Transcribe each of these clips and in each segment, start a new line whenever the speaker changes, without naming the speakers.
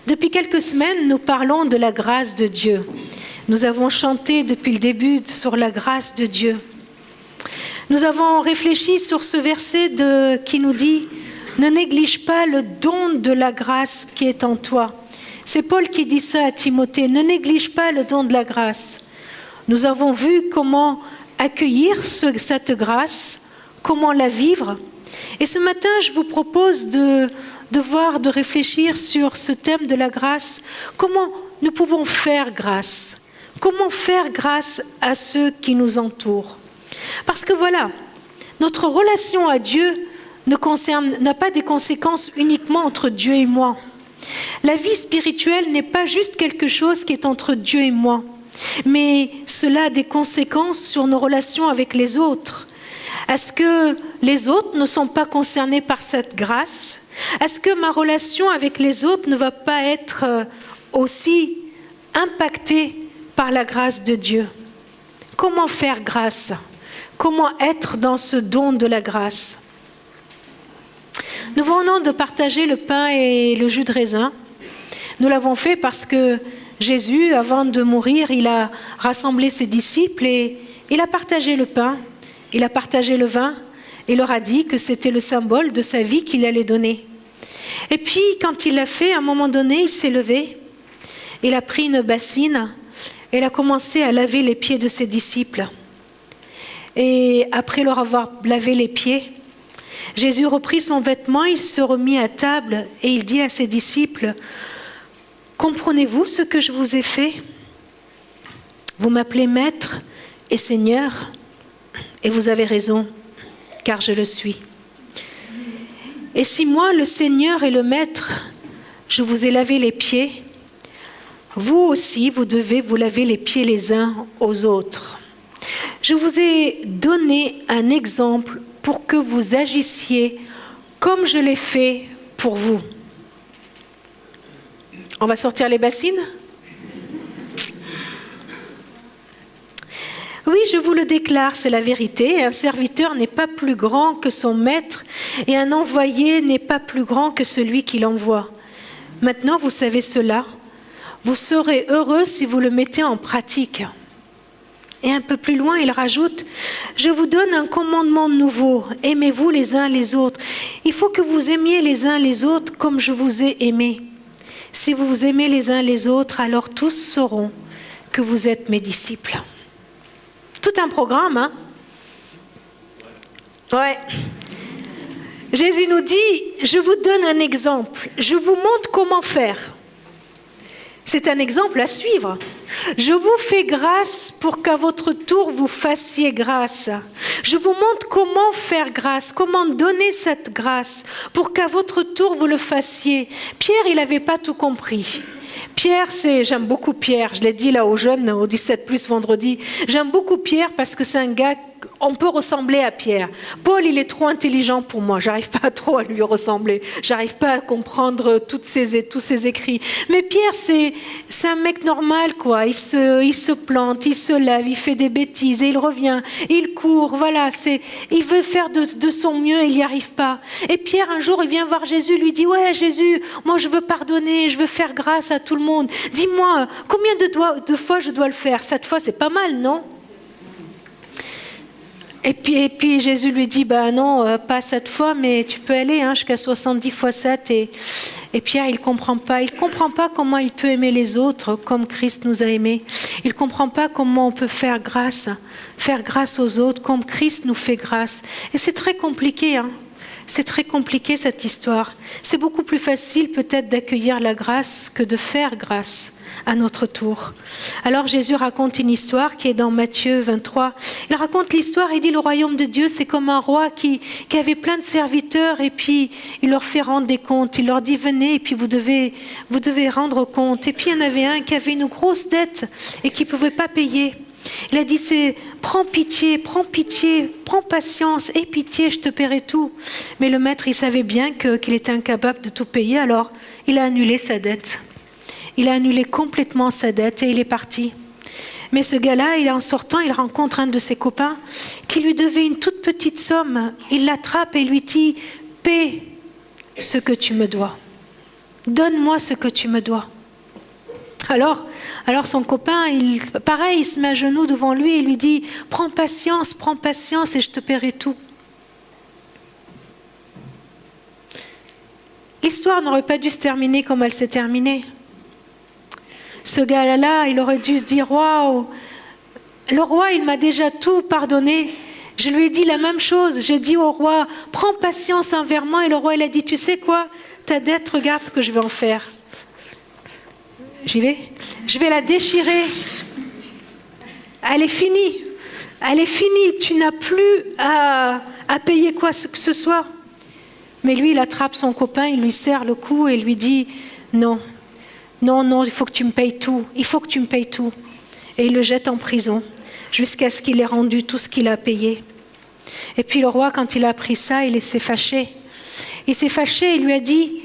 Depuis quelques semaines, nous parlons de la grâce de Dieu. Nous avons chanté depuis le début sur la grâce de Dieu. Nous avons réfléchi sur ce verset qui nous dit « Ne néglige pas le don de la grâce qui est en toi ». C'est Paul qui dit ça à Timothée, « Ne néglige pas le don de la grâce ». Nous avons vu comment accueillir cette grâce, comment la vivre. Et ce matin, je vous propose de réfléchir sur ce thème de la grâce. Comment nous pouvons faire grâce? Comment faire grâce à ceux qui nous entourent? Parce que voilà, notre relation à Dieu n'a pas des conséquences uniquement entre Dieu et moi. La vie spirituelle n'est pas juste quelque chose qui est entre Dieu et moi, mais cela a des conséquences sur nos relations avec les autres. Est-ce que les autres ne sont pas concernés par cette grâce? Est-ce que ma relation avec les autres ne va pas être aussi impactée par la grâce de Dieu? Comment faire grâce? Comment être dans ce don de la grâce? Nous venons de partager le pain et le jus de raisin. Nous l'avons fait parce que Jésus, avant de mourir, il a rassemblé ses disciples et il a partagé le pain, il a partagé le vin, et leur a dit que c'était le symbole de sa vie qu'il allait donner. Et puis, quand il l'a fait, à un moment donné, il s'est levé, il a pris une bassine et il a commencé à laver les pieds de ses disciples. Et après leur avoir lavé les pieds, Jésus reprit son vêtement, il se remit à table et il dit à ses disciples, « Comprenez-vous ce que je vous ai fait? Vous m'appelez Maître et Seigneur, et vous avez raison, car je le suis. Et si moi, le Seigneur et le Maître, je vous ai lavé les pieds, vous aussi, vous devez vous laver les pieds les uns aux autres. Je vous ai donné un exemple pour que vous agissiez comme je l'ai fait pour vous. » On va sortir les bassines? Oui, je vous le déclare, c'est la vérité. Un serviteur n'est pas plus grand que son maître et un envoyé n'est pas plus grand que celui qui l'envoie. Maintenant, vous savez cela. Vous serez heureux si vous le mettez en pratique. Et un peu plus loin, il rajoute, « Je vous donne un commandement nouveau, aimez-vous les uns les autres. Il faut que vous aimiez les uns les autres comme je vous ai aimés. Si vous vous aimez les uns les autres, alors tous sauront que vous êtes mes disciples. » Tout un programme, hein? Ouais. Jésus nous dit, je vous donne un exemple, je vous montre comment faire. C'est un exemple à suivre. Je vous fais grâce pour qu'à votre tour vous fassiez grâce. Je vous montre comment faire grâce, comment donner cette grâce pour qu'à votre tour vous le fassiez. Pierre, il n'avait pas tout compris. Pierre, j'aime beaucoup Pierre, je l'ai dit là aux jeunes, au 17+ vendredi, j'aime beaucoup Pierre parce que c'est un gars, on peut ressembler à Pierre. Paul, il est trop intelligent pour moi, j'arrive pas trop à lui ressembler, j'arrive pas à comprendre tous ses écrits. Mais Pierre, c'est un mec normal, quoi. Il se plante, il se lève, il fait des bêtises et il revient, il court, voilà, il veut faire de son mieux et il n'y arrive pas. Et Pierre, un jour, il vient voir Jésus, lui dit, ouais, Jésus, moi je veux pardonner, je veux faire grâce à tout le monde. Dis-moi, combien de fois je dois le faire? 7 fois, c'est pas mal, non? Et puis Jésus lui dit, non, pas 7 fois, mais tu peux aller jusqu'à 70 fois 7. Et Pierre, il comprend pas comment il peut aimer les autres comme Christ nous a aimés. Il comprend pas comment on peut faire grâce aux autres comme Christ nous fait grâce. Et c'est très compliqué, hein. C'est très compliqué cette histoire. C'est beaucoup plus facile peut-être d'accueillir la grâce que de faire grâce à notre tour. Alors Jésus raconte une histoire qui est dans Matthieu 23. Il raconte l'histoire, il dit le royaume de Dieu c'est comme un roi qui avait plein de serviteurs et puis il leur fait rendre des comptes. Il leur dit venez et puis vous devez rendre compte. Et puis il y en avait un qui avait une grosse dette et qui ne pouvait pas payer. Il a dit prends pitié, prends patience, aie pitié, je te paierai tout. Mais le maître, il savait bien qu'il était incapable de tout payer, alors il a annulé sa dette. Il a annulé complètement sa dette et il est parti. Mais ce gars-là, en sortant, il rencontre un de ses copains qui lui devait une toute petite somme. Il l'attrape et lui dit « Paie ce que tu me dois. » Donne-moi ce que tu me dois. Alors son copain, il se met à genoux devant lui et lui dit, prends patience et je te paierai tout. L'histoire n'aurait pas dû se terminer comme elle s'est terminée. Ce gars-là, il aurait dû se dire, waouh, le roi, il m'a déjà tout pardonné. Je lui ai dit la même chose. J'ai dit au roi, prends patience envers moi. Et le roi, il a dit, tu sais quoi, ta dette, regarde ce que je vais en faire. J'y vais. Je vais la déchirer. Elle est finie. Elle est finie. Tu n'as plus à payer quoi que ce soit. Mais lui, il attrape son copain, il lui serre le cou et lui dit, non, il faut que tu me payes tout. Il faut que tu me payes tout. Et il le jette en prison jusqu'à ce qu'il ait rendu tout ce qu'il a payé. Et puis le roi, quand il a appris ça, il s'est fâché. Il s'est fâché et lui a dit,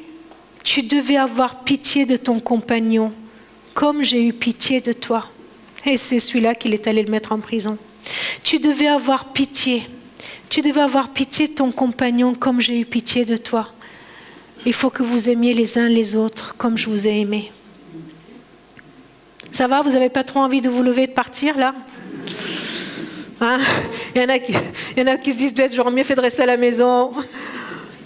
tu devais avoir pitié de ton compagnon, comme j'ai eu pitié de toi. Et c'est celui-là qu'il est allé le mettre en prison. Tu devais avoir pitié. Tu devais avoir pitié de ton compagnon, comme j'ai eu pitié de toi. Il faut que vous aimiez les uns les autres, comme je vous ai aimé. Ça va, vous n'avez pas trop envie de vous lever et de partir, là ? Hein ? Il y en a qui se disent, j'aurais mieux fait de rester à la maison.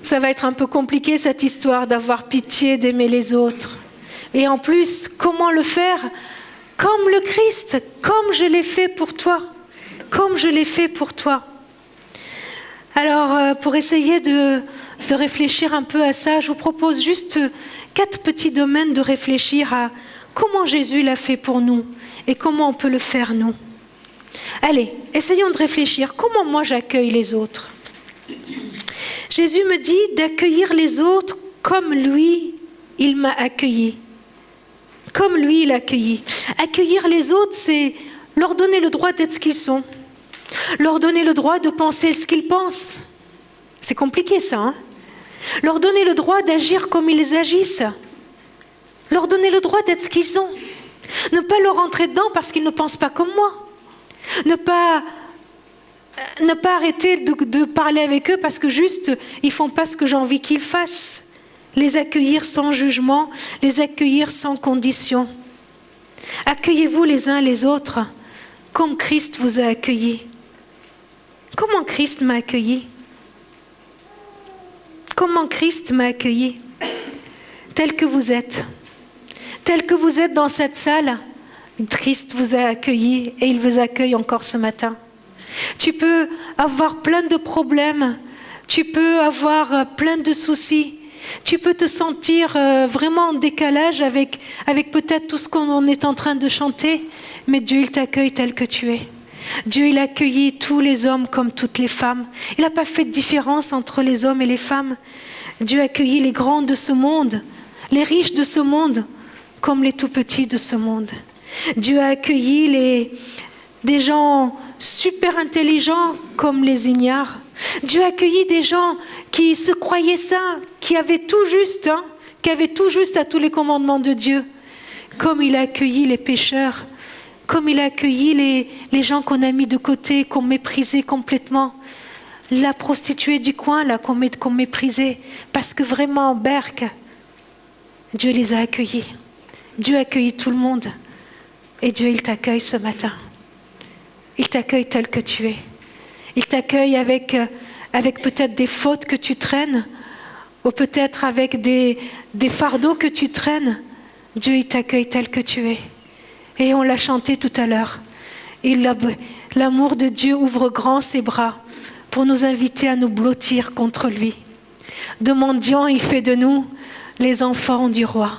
Ça va être un peu compliqué, cette histoire d'avoir pitié, d'aimer les autres. Et en plus, comment le faire ? Comme le Christ, comme je l'ai fait pour toi. Comme je l'ai fait pour toi. Alors, pour essayer de réfléchir un peu à ça, je vous propose juste 4 petits domaines de réfléchir à comment Jésus l'a fait pour nous et comment on peut le faire nous. Allez, essayons de réfléchir. Comment moi j'accueille les autres ? Jésus me dit d'accueillir les autres comme lui, il m'a accueilli. Comme lui, il a accueilli. Accueillir les autres, c'est leur donner le droit d'être ce qu'ils sont. Leur donner le droit de penser ce qu'ils pensent. C'est compliqué ça, hein ? Leur donner le droit d'agir comme ils agissent. Leur donner le droit d'être ce qu'ils sont. Ne pas leur rentrer dedans parce qu'ils ne pensent pas comme moi. Ne pas arrêter de parler avec eux parce que juste, ils ne font pas ce que j'ai envie qu'ils fassent. Les accueillir sans jugement, les accueillir sans condition. Accueillez-vous les uns les autres comme Christ vous a accueillis. Comment Christ m'a accueilli ? Comment Christ m'a accueilli ? Tel que vous êtes. Tel que vous êtes dans cette salle, Christ vous a accueilli et il vous accueille encore ce matin. Tu peux avoir plein de problèmes, tu peux avoir plein de soucis, tu peux te sentir vraiment en décalage avec peut-être tout ce qu'on est en train de chanter, mais Dieu, il t'accueille tel que tu es. Dieu, il a accueilli tous les hommes comme toutes les femmes. Il n'a pas fait de différence entre les hommes et les femmes. Dieu a accueilli les grands de ce monde, les riches de ce monde, comme les tout petits de ce monde. Dieu a accueilli des gens super intelligents comme les ignares. Dieu a accueilli des gens qui se croyaient saints, qui avaient tout juste à tous les commandements de Dieu. Comme il a accueilli les pécheurs, comme il a accueilli les gens qu'on a mis de côté, qu'on méprisait complètement. La prostituée du coin, là, qu'on méprisait. Parce que vraiment, Berck, Dieu les a accueillis. Dieu a accueilli tout le monde. Et Dieu, il t'accueille ce matin. Il t'accueille tel que tu es. Il t'accueille avec peut-être des fautes que tu traînes, ou peut-être avec des fardeaux que tu traînes. Dieu, il t'accueille tel que tu es. Et on l'a chanté tout à l'heure. L'amour de Dieu ouvre grand ses bras pour nous inviter à nous blottir contre lui. Demandions, il fait de nous les enfants du roi.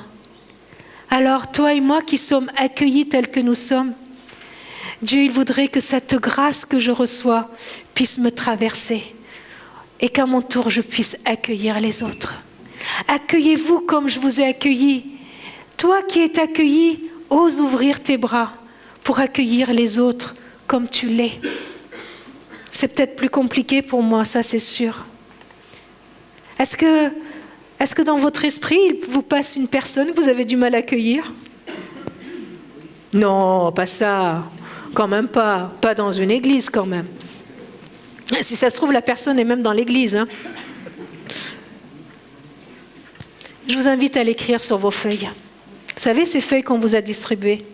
Alors toi et moi qui sommes accueillis tels que nous sommes, Dieu, il voudrait que cette grâce que je reçois puisse me traverser et qu'à mon tour, je puisse accueillir les autres. Accueillez-vous comme je vous ai accueillis. Toi qui es accueilli, ose ouvrir tes bras pour accueillir les autres comme tu l'es. C'est peut-être plus compliqué pour moi, ça c'est sûr. Est-ce que dans votre esprit, il vous passe une personne que vous avez du mal à accueillir ? Non, pas ça. Quand même pas. Pas dans une église quand même. Si ça se trouve, la personne est même dans l'église. Hein. je vous invite à l'écrire sur vos feuilles. Vous savez, ces feuilles qu'on vous a distribuées.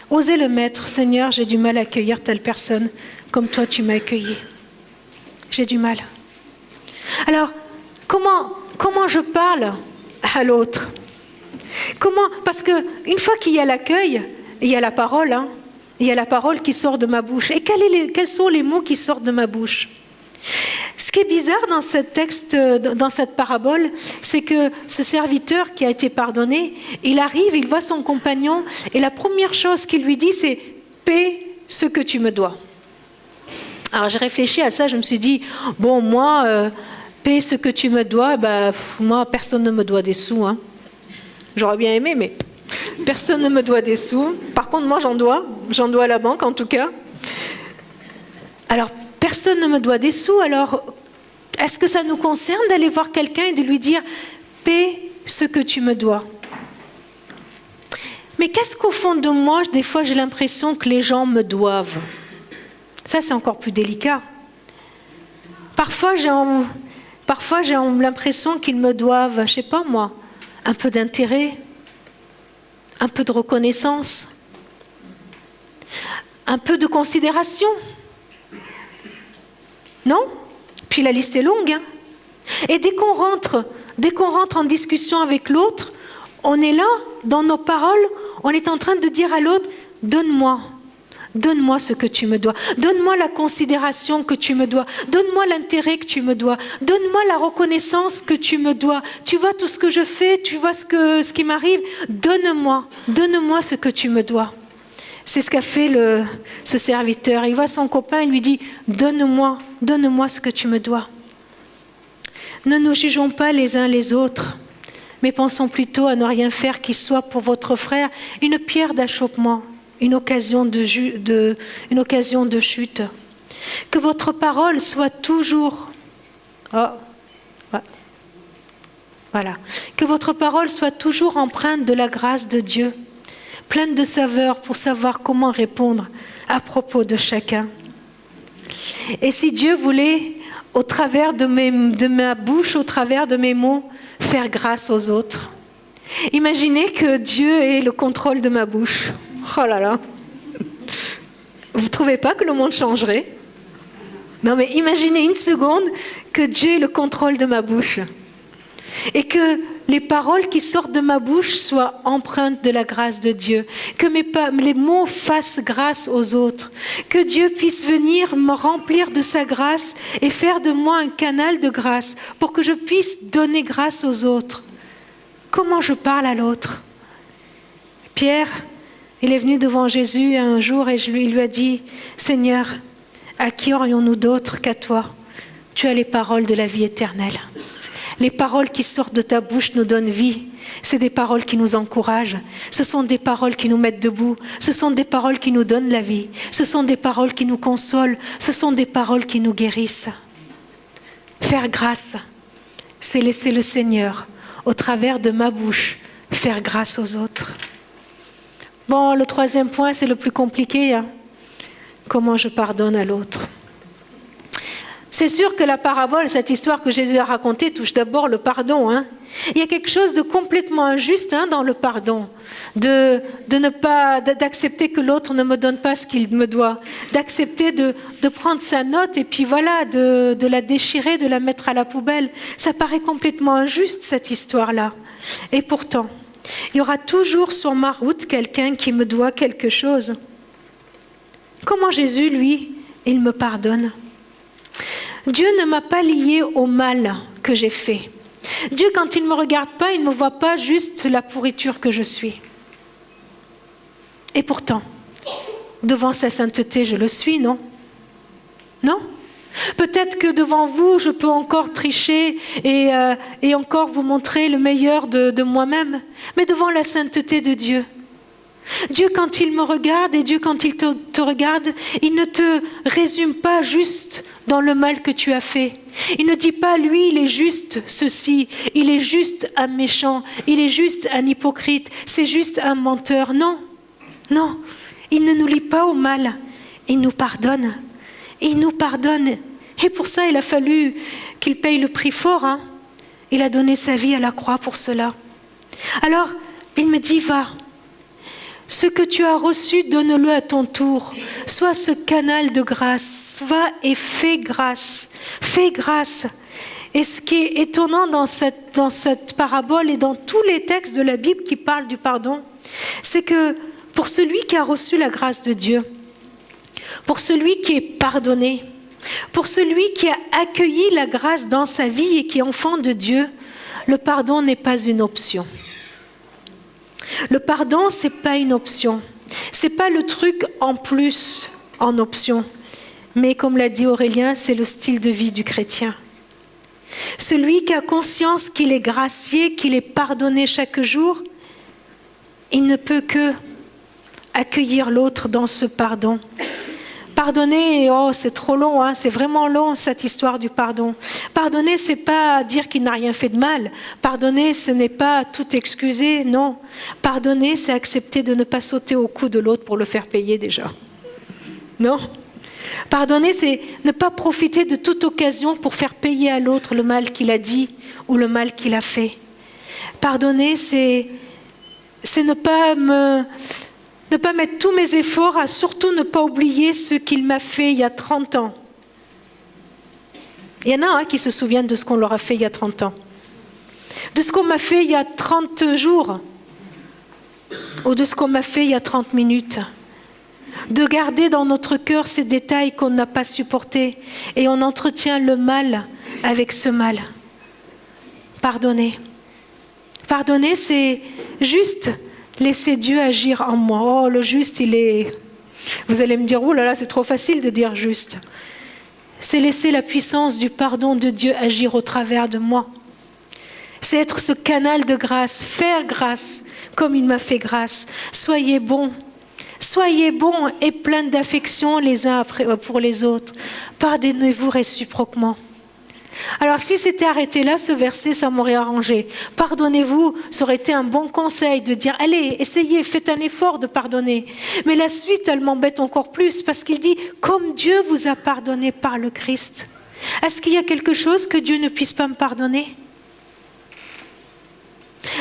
Osez le mettre. Seigneur, j'ai du mal à accueillir telle personne comme toi tu m'as accueilli. J'ai du mal. Alors, comment je parle à l'autre? Parce qu'une fois qu'il y a l'accueil, il y a la parole. Il y a la parole qui sort de ma bouche. Et quels sont les mots qui sortent de ma bouche? Ce qui est bizarre dans ce texte, dans cette parabole, c'est que ce serviteur qui a été pardonné, il arrive, il voit son compagnon, et la première chose qu'il lui dit, c'est « paie ce que tu me dois ». Alors j'ai réfléchi à ça, je me suis dit « bon, moi, paie ce que tu me dois, moi, personne ne me doit des sous. J'aurais bien aimé, mais personne ne me doit des sous. Par contre, moi, j'en dois à la banque en tout cas. Alors, personne ne me doit des sous, alors est-ce que ça nous concerne d'aller voir quelqu'un et de lui dire « paie ce que tu me dois ». Mais qu'est-ce qu'au fond de moi, des fois, j'ai l'impression que les gens me doivent? Ça, c'est encore plus délicat. Parfois, j'ai l'impression qu'ils me doivent, je ne sais pas moi, un peu d'intérêt, un peu de reconnaissance, un peu de considération. Non? Puis la liste est longue. Et dès qu'on rentre en discussion avec l'autre, on est là, dans nos paroles, on est en train de dire à l'autre, donne-moi ce que tu me dois, donne-moi la considération que tu me dois, donne-moi l'intérêt que tu me dois, donne-moi la reconnaissance que tu me dois. Tu vois tout ce que je fais, tu vois ce qui m'arrive, donne-moi ce que tu me dois. C'est ce qu'a fait ce serviteur. Il voit son copain et lui dit « donne-moi ce que tu me dois ». Ne nous jugeons pas les uns les autres, mais pensons plutôt à ne rien faire qui soit pour votre frère une pierre d'achoppement, une occasion de chute. Que votre parole soit toujours... Que votre parole soit toujours empreinte de la grâce de Dieu, pleine de saveur pour savoir comment répondre à propos de chacun. Et si Dieu voulait, au travers de ma bouche, au travers de mes mots, faire grâce aux autres, imaginez que Dieu ait le contrôle de ma bouche. Oh là là! Vous ne trouvez pas que le monde changerait? Non mais imaginez une seconde que Dieu ait le contrôle de ma bouche. Et que les paroles qui sortent de ma bouche soient empreintes de la grâce de Dieu. Que les mots fassent grâce aux autres. Que Dieu puisse venir me remplir de sa grâce et faire de moi un canal de grâce pour que je puisse donner grâce aux autres. Comment je parle à l'autre? Pierre, il est venu devant Jésus un jour et il lui a dit « Seigneur, à qui aurions-nous d'autre qu'à toi? Tu as les paroles de la vie éternelle. » Les paroles qui sortent de ta bouche nous donnent vie. C'est des paroles qui nous encouragent. Ce sont des paroles qui nous mettent debout. Ce sont des paroles qui nous donnent la vie. Ce sont des paroles qui nous consolent. Ce sont des paroles qui nous guérissent. Faire grâce, c'est laisser le Seigneur, au travers de ma bouche, faire grâce aux autres. Bon, le troisième point, c'est le plus compliqué. Comment je pardonne à l'autre? C'est sûr que la parabole, cette histoire que Jésus a racontée, touche d'abord le pardon. Il y a quelque chose de complètement injuste dans le pardon, d'accepter que l'autre ne me donne pas ce qu'il me doit, d'accepter de prendre sa note et puis voilà, de la déchirer, de la mettre à la poubelle. Ça paraît complètement injuste cette histoire-là. Et pourtant, il y aura toujours sur ma route quelqu'un qui me doit quelque chose. Comment Jésus, lui, il me pardonne? Dieu ne m'a pas lié au mal que j'ai fait. Dieu, quand il ne me regarde pas, il ne me voit pas juste la pourriture que je suis. Et pourtant, devant sa sainteté, je le suis, non? Non? Peut-être que devant vous, je peux encore tricher et encore vous montrer le meilleur de moi-même, mais devant la sainteté de Dieu, Dieu, quand il me regarde et Dieu, quand il te regarde, il ne te résume pas juste dans le mal que tu as fait. Il ne dit pas, lui, il est juste ceci, il est juste un méchant, il est juste un hypocrite, c'est juste un menteur. Non, non, il ne nous lie pas au mal, il nous pardonne. Il nous pardonne. Et pour ça, il a fallu qu'il paye le prix fort. Il a donné sa vie à la croix pour cela. Alors, il me dit, va. Ce que tu as reçu, donne-le à ton tour. Sois ce canal de grâce. Va et fais grâce. Fais grâce. Et ce qui est étonnant dans cette parabole et dans tous les textes de la Bible qui parlent du pardon, c'est que pour celui qui a reçu la grâce de Dieu, pour celui qui est pardonné, pour celui qui a accueilli la grâce dans sa vie et qui est enfant de Dieu, le pardon n'est pas une option. Le pardon, ce n'est pas une option. Ce n'est pas le truc en plus, en option. Mais comme l'a dit Aurélien, c'est le style de vie du chrétien. Celui qui a conscience qu'il est gracié, qu'il est pardonné chaque jour, il ne peut que accueillir l'autre dans ce pardon. Pardonner, oh, c'est trop long, hein, c'est vraiment long cette histoire du pardon. Pardonner, c'est pas dire qu'il n'a rien fait de mal. Pardonner, ce n'est pas tout excuser, non. Pardonner, c'est accepter de ne pas sauter au cou de l'autre pour le faire payer déjà. Non. Pardonner, c'est ne pas profiter de toute occasion pour faire payer à l'autre le mal qu'il a dit ou le mal qu'il a fait. Pardonner, c'est ne pas mettre tous mes efforts à surtout ne pas oublier ce qu'il m'a fait il y a 30 ans. Il y en a qui se souviennent de ce qu'on leur a fait il y a 30 ans. De ce qu'on m'a fait il y a 30 jours. Ou de ce qu'on m'a fait il y a 30 minutes. De garder dans notre cœur ces détails qu'on n'a pas supportés. Et on entretient le mal avec ce mal. Pardonner. Pardonner, c'est juste laisser Dieu agir en moi. Oh, le juste, il est... Vous allez me dire, oh là là, c'est trop facile de dire juste. C'est laisser la puissance du pardon de Dieu agir au travers de moi. C'est être ce canal de grâce, faire grâce comme il m'a fait grâce. Soyez bons et pleins d'affection les uns pour les autres. Pardonnez-vous réciproquement. Alors si c'était arrêté là, ce verset, ça m'aurait arrangé. Pardonnez-vous, ça aurait été un bon conseil de dire, allez, essayez, faites un effort de pardonner. Mais la suite, elle m'embête encore plus parce qu'il dit, comme Dieu vous a pardonné par le Christ. Est-ce qu'il y a quelque chose que Dieu ne puisse pas me pardonner?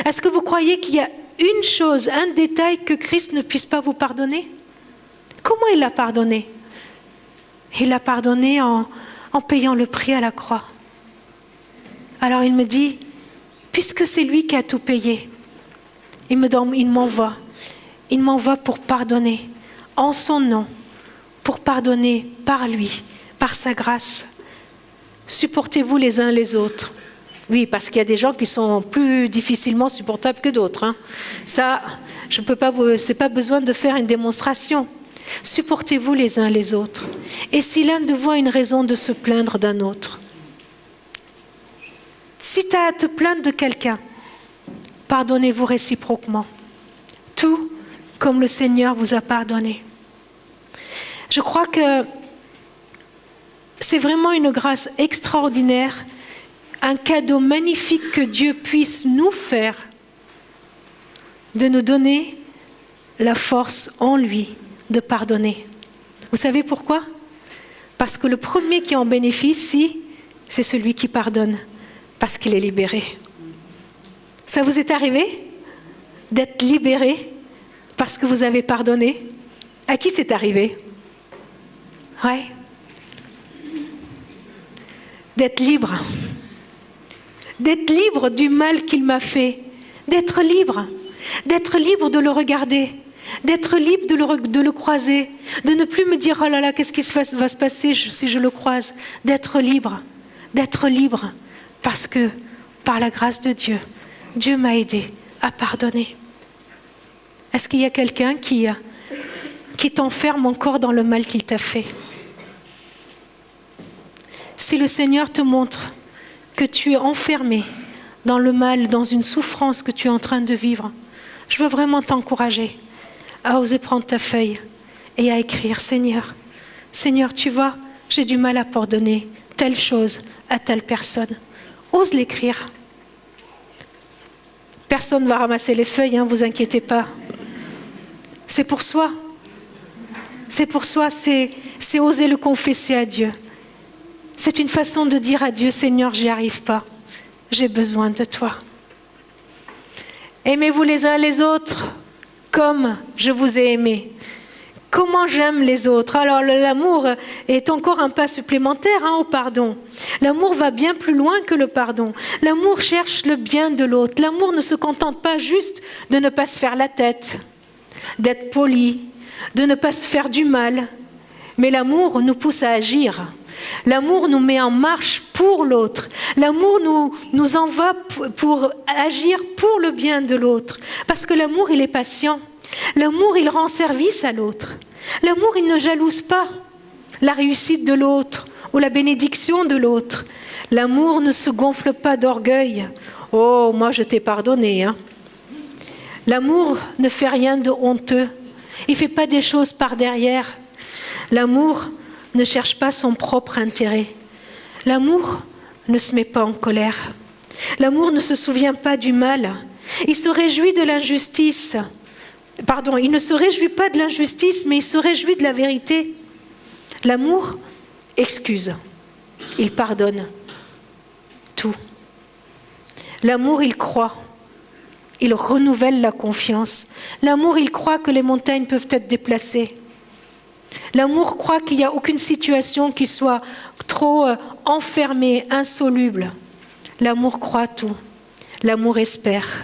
Est-ce que vous croyez qu'il y a une chose, un détail que Christ ne puisse pas vous pardonner? Comment il l'a pardonné? Il l'a pardonné en payant le prix à la croix. Alors il me dit, puisque c'est lui qui a tout payé, il m'envoie. Il m'envoie pour pardonner en son nom, pour pardonner par lui, par sa grâce. Supportez-vous les uns les autres. Oui, parce qu'il y a des gens qui sont plus difficilement supportables que d'autres. Hein. Ça, c'est pas besoin de faire une démonstration. Supportez-vous les uns les autres. Et si l'un de vous a une raison de se plaindre d'un autre, si tu as à te plaindre de quelqu'un, pardonnez-vous réciproquement. Tout comme le Seigneur vous a pardonné. Je crois que c'est vraiment une grâce extraordinaire, un cadeau magnifique que Dieu puisse nous faire, de nous donner la force en lui de pardonner. Vous savez pourquoi? Parce que le premier qui en bénéficie, c'est celui qui pardonne, parce qu'il est libéré. Ça vous est arrivé d'être libéré parce que vous avez pardonné? À qui c'est arrivé? Ouais. D'être libre. D'être libre du mal qu'il m'a fait. D'être libre. D'être libre de le regarder. D'être libre de le croiser. De ne plus me dire, oh là là, qu'est-ce qui va se passer si je le croise? D'être libre. D'être libre. Parce que, par la grâce de Dieu, Dieu m'a aidé à pardonner. Est-ce qu'il y a quelqu'un qui t'enferme encore dans le mal qu'il t'a fait? Si le Seigneur te montre que tu es enfermé dans le mal, dans une souffrance que tu es en train de vivre, je veux vraiment t'encourager à oser prendre ta feuille et à écrire, Seigneur, tu vois, j'ai du mal à pardonner telle chose à telle personne. Ose l'écrire. Personne ne va ramasser les feuilles, hein, vous inquiétez pas. C'est pour soi. C'est pour soi, c'est oser le confesser à Dieu. C'est une façon de dire à Dieu, Seigneur, j'y arrive pas. j'ai besoin de toi. Aimez-vous les uns les autres comme je vous ai aimés. Comment j'aime les autres. Alors l'amour est encore un pas supplémentaire au pardon. L'amour va bien plus loin que le pardon. L'amour cherche le bien de l'autre. L'amour ne se contente pas juste de ne pas se faire la tête, d'être poli, de ne pas se faire du mal. Mais l'amour nous pousse à agir. L'amour nous met en marche pour l'autre. L'amour nous envoie pour agir pour le bien de l'autre. Parce que l'amour, il est patient. L'amour, il rend service à l'autre. L'amour, il ne jalouse pas la réussite de l'autre ou la bénédiction de l'autre. L'amour ne se gonfle pas d'orgueil. Oh, moi je t'ai pardonné. L'amour ne fait rien de honteux. Il ne fait pas des choses par derrière. L'amour ne cherche pas son propre intérêt. L'amour ne se met pas en colère. L'amour ne se souvient pas du mal. Il se réjouit de l'injustice. Pardon, il ne se réjouit pas de l'injustice, mais il se réjouit de la vérité. L'amour excuse. Il pardonne tout. L'amour, il croit. Il renouvelle la confiance. L'amour, il croit que les montagnes peuvent être déplacées. L'amour croit qu'il n'y a aucune situation qui soit trop enfermée, insoluble. L'amour croit tout. L'amour espère.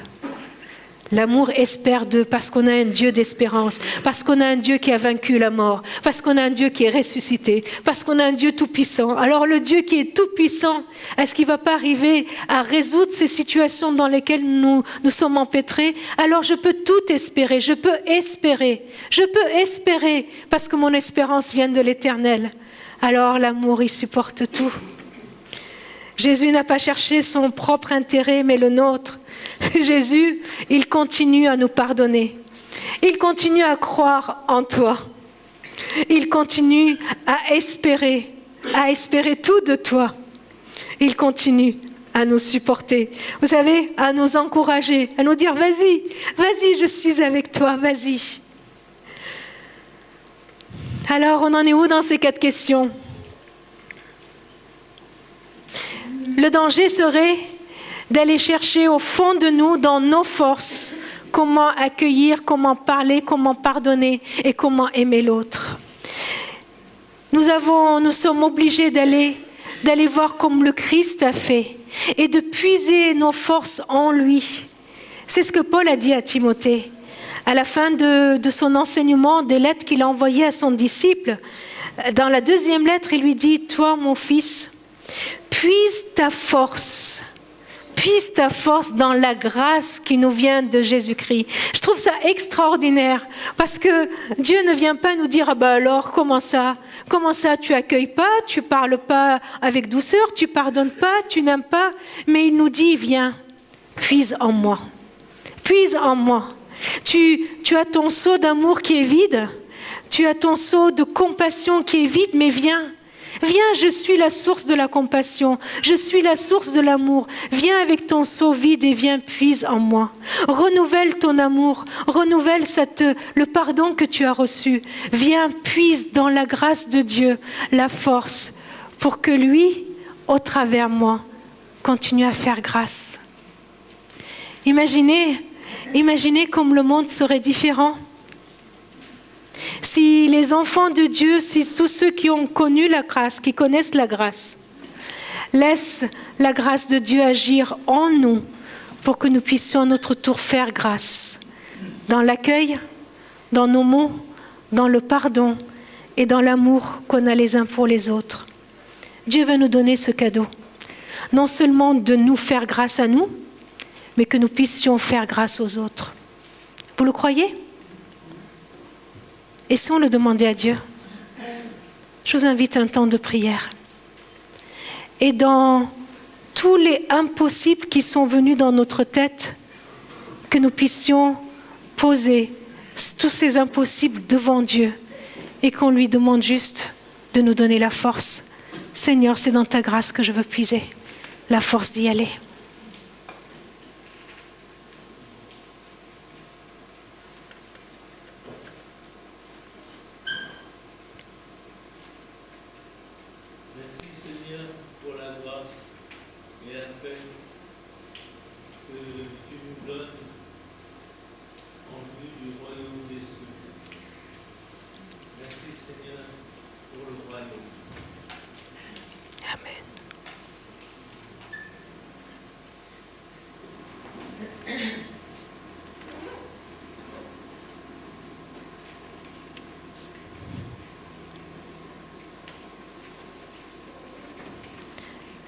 L'amour espère parce qu'on a un Dieu d'espérance, parce qu'on a un Dieu qui a vaincu la mort, parce qu'on a un Dieu qui est ressuscité, parce qu'on a un Dieu tout-puissant. Alors le Dieu qui est tout-puissant, est-ce qu'il ne va pas arriver à résoudre ces situations dans lesquelles nous sommes empêtrés? Alors je peux tout espérer, je peux espérer parce que mon espérance vient de l'Éternel. Alors l'amour, il supporte tout. Jésus n'a pas cherché son propre intérêt, mais le nôtre. Jésus, il continue à nous pardonner. Il continue à croire en toi. Il continue à espérer tout de toi. Il continue à nous supporter. Vous savez, à nous encourager, à nous dire, vas-y, je suis avec toi, vas-y. Alors, on en est où dans ces 4 questions? Le danger serait d'aller chercher au fond de nous, dans nos forces, comment accueillir, comment parler, comment pardonner et comment aimer l'autre. Nous sommes obligés d'aller voir comme le Christ a fait et de puiser nos forces en lui. C'est ce que Paul a dit à Timothée. À la fin de son enseignement, des lettres qu'il a envoyées à son disciple, dans la 2e lettre, il lui dit, « Toi, mon fils, puise ta force dans la grâce qui nous vient de Jésus-Christ. » Je trouve ça extraordinaire parce que Dieu ne vient pas nous dire, ah ben alors, comment ça tu accueilles pas, tu parles pas avec douceur, tu pardonnes pas, tu n'aimes pas, mais il nous dit, viens, puise en moi. Tu as ton seau d'amour qui est vide, tu as ton seau de compassion qui est vide, mais viens, je suis la source de la compassion, je suis la source de l'amour. Viens avec ton seau vide et viens, puise en moi. Renouvelle ton amour, renouvelle le pardon que tu as reçu. Viens, puise dans la grâce de Dieu la force pour que lui, au travers moi, continue à faire grâce. Imaginez comme le monde serait différent. Si les enfants de Dieu, si tous ceux qui ont connu la grâce, qui connaissent la grâce, laissent la grâce de Dieu agir en nous pour que nous puissions à notre tour faire grâce dans l'accueil, dans nos mots, dans le pardon et dans l'amour qu'on a les uns pour les autres. Dieu veut nous donner ce cadeau. Non seulement de nous faire grâce à nous, mais que nous puissions faire grâce aux autres. Vous le croyez ? Et si on le demandait à Dieu? Je vous invite à un temps de prière. Et dans tous les impossibles qui sont venus dans notre tête, que nous puissions poser tous ces impossibles devant Dieu et qu'on lui demande juste de nous donner la force. Seigneur, c'est dans ta grâce que je veux puiser la force d'y aller.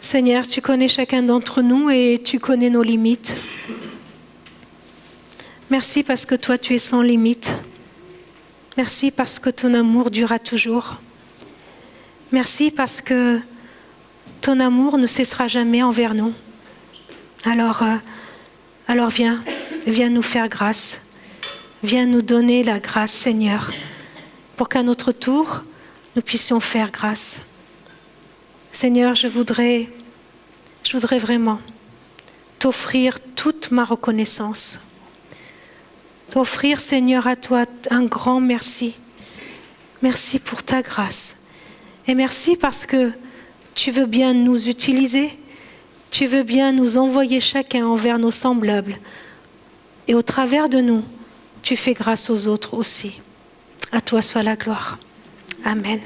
Seigneur, tu connais chacun d'entre nous et tu connais nos limites. Merci parce que toi, tu es sans limite. Merci parce que ton amour durera toujours. Merci parce que ton amour ne cessera jamais envers nous. Alors viens nous faire grâce. Viens nous donner la grâce, Seigneur, pour qu'à notre tour, nous puissions faire grâce. Seigneur, je voudrais vraiment t'offrir toute ma reconnaissance. T'offrir, Seigneur, à toi un grand merci. Merci pour ta grâce. Et merci parce que tu veux bien nous utiliser. Tu veux bien nous envoyer chacun envers nos semblables. Et au travers de nous, tu fais grâce aux autres aussi. À toi soit la gloire. Amen.